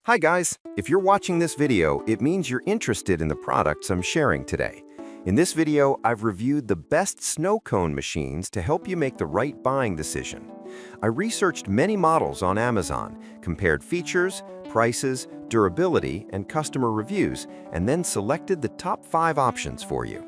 Hi guys! If you're watching this video, it means you're interested in the products I'm sharing today. In this video, I've reviewed the best snow cone machines to help you make the right buying decision. I researched many models on Amazon, compared features, prices, durability, and customer reviews, and then selected the top 5 options for you.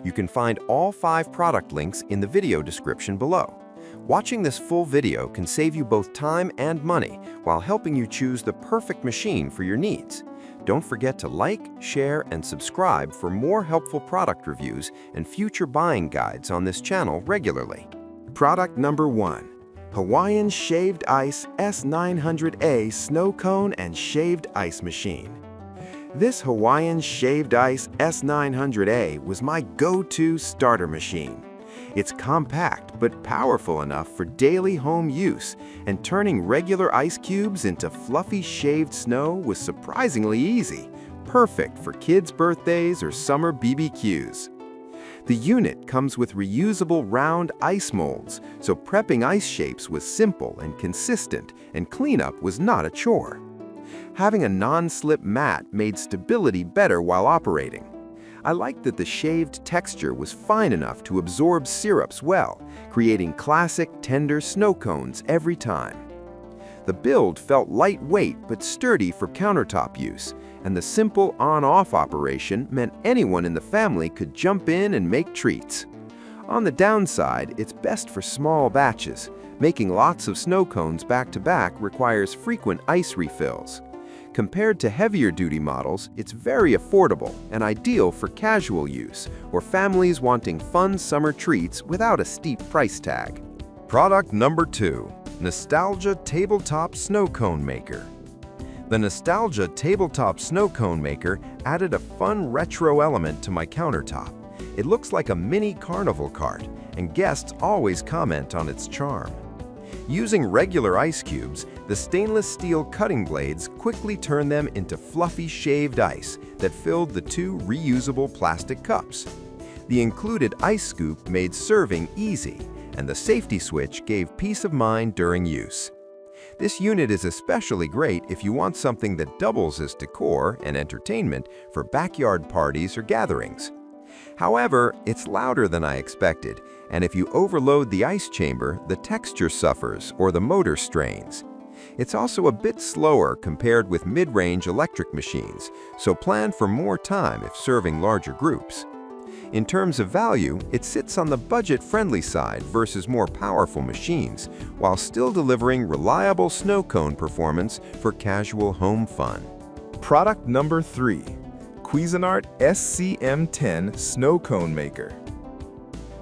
You can find all 5 product links in the video description below. Watching this full video can save you both time and money while helping you choose the perfect machine for your needs. Don't forget to like, share, and subscribe for more helpful product reviews and future buying guides on this channel regularly. Product number 1. Hawaiian Shaved Ice S900A Snow Cone and Shaved Ice Machine. This Hawaiian Shaved Ice S900A was my go-to starter machine. It's compact but powerful enough for daily home use, and turning regular ice cubes into fluffy shaved snow was surprisingly easy, perfect for kids' birthdays or summer BBQs. The unit comes with reusable round ice molds, so prepping ice shapes was simple and consistent, and cleanup was not a chore. Having a non-slip mat made stability better while operating. I liked that the shaved texture was fine enough to absorb syrups well, creating classic, tender snow cones every time. The build felt lightweight but sturdy for countertop use, and the simple on-off operation meant anyone in the family could jump in and make treats. On the downside, it's best for small batches. Making lots of snow cones back-to-back requires frequent ice refills. Compared to heavier-duty models, it's very affordable and ideal for casual use or families wanting fun summer treats without a steep price tag. Product number 2. Nostalgia Tabletop Snow Cone Maker. The Nostalgia Tabletop Snow Cone Maker added a fun retro element to my countertop. It looks like a mini carnival cart, and guests always comment on its charm. Using regular ice cubes, the stainless steel cutting blades quickly turn them into fluffy shaved ice that filled the 2 reusable plastic cups. The included ice scoop made serving easy, and the safety switch gave peace of mind during use. This unit is especially great if you want something that doubles as decor and entertainment for backyard parties or gatherings. However, it's louder than I expected, and if you overload the ice chamber, the texture suffers or the motor strains. It's also a bit slower compared with mid-range electric machines, so plan for more time if serving larger groups. In terms of value, it sits on the budget-friendly side versus more powerful machines, while still delivering reliable snow cone performance for casual home fun. Product number 3. Cuisinart SCM10 Snow Cone Maker.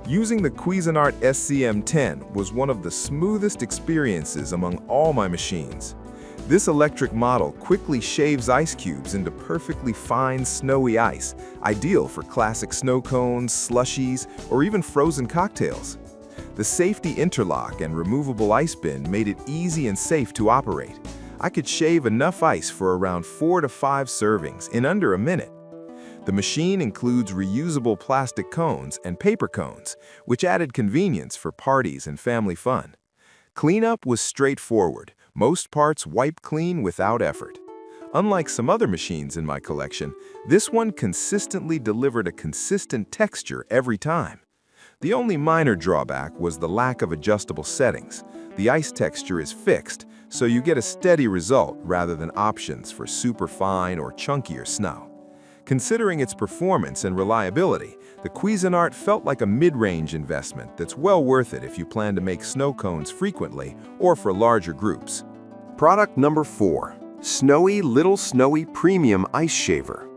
Using the Cuisinart SCM10 was one of the smoothest experiences among all my machines. This electric model quickly shaves ice cubes into perfectly fine snowy ice, ideal for classic snow cones, slushies, or even frozen cocktails. The safety interlock and removable ice bin made it easy and safe to operate. I could shave enough ice for around 4 to 5 servings in under a minute. The machine includes reusable plastic cones and paper cones, which added convenience for parties and family fun. Cleanup was straightforward, most parts wiped clean without effort. Unlike some other machines in my collection, this one consistently delivered a consistent texture every time. The only minor drawback was the lack of adjustable settings. The ice texture is fixed, so you get a steady result rather than options for super fine or chunkier snow. Considering its performance and reliability, the Cuisinart felt like a mid-range investment that's well worth it if you plan to make snow cones frequently or for larger groups. Product number 4. Snowy Little Snowy Premium Ice Shaver.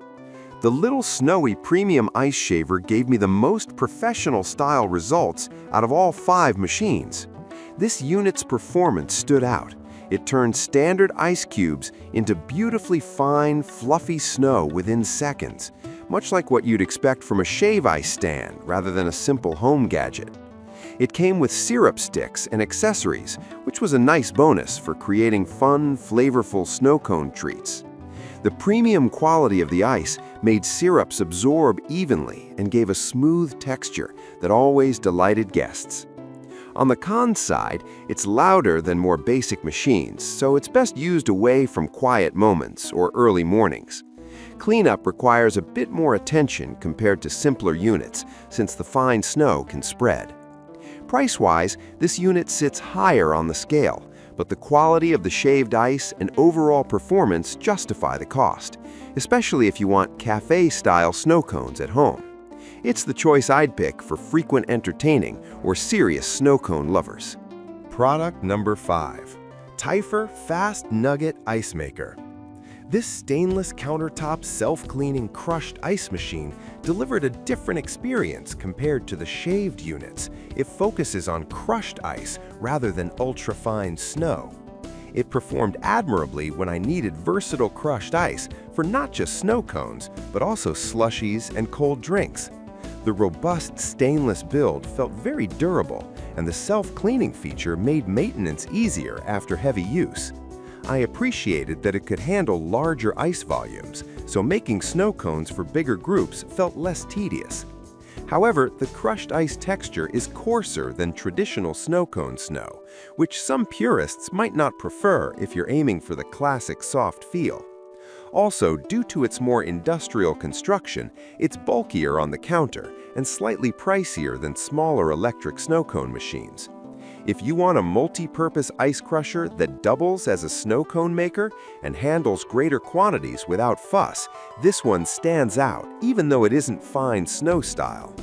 The Little Snowy Premium Ice Shaver gave me the most professional-style results out of all 5 machines. This unit's performance stood out. It turned standard ice cubes into beautifully fine, fluffy snow within seconds, much like what you'd expect from a shave ice stand rather than a simple home gadget. It came with syrup sticks and accessories, which was a nice bonus for creating fun, flavorful snow cone treats. The premium quality of the ice made syrups absorb evenly and gave a smooth texture that always delighted guests. On the con side, it's louder than more basic machines, so it's best used away from quiet moments or early mornings. Cleanup requires a bit more attention compared to simpler units, since the fine snow can spread. Price-wise, this unit sits higher on the scale, but the quality of the shaved ice and overall performance justify the cost, especially if you want cafe-style snow cones at home. It's the choice I'd pick for frequent entertaining or serious snow cone lovers. Product number 5. Tyfer Fast Nugget Ice Maker. This stainless countertop self-cleaning crushed ice machine delivered a different experience compared to the shaved units. It focuses on crushed ice rather than ultra-fine snow. It performed admirably when I needed versatile crushed ice for not just snow cones, but also slushies and cold drinks. The robust stainless build felt very durable, and the self-cleaning feature made maintenance easier after heavy use. I appreciated that it could handle larger ice volumes, so making snow cones for bigger groups felt less tedious. However, the crushed ice texture is coarser than traditional snow cone snow, which some purists might not prefer if you're aiming for the classic soft feel. Also, due to its more industrial construction, it's bulkier on the counter and slightly pricier than smaller electric snow cone machines. If you want a multi-purpose ice crusher that doubles as a snow cone maker and handles greater quantities without fuss, this one stands out even though it isn't fine snow style.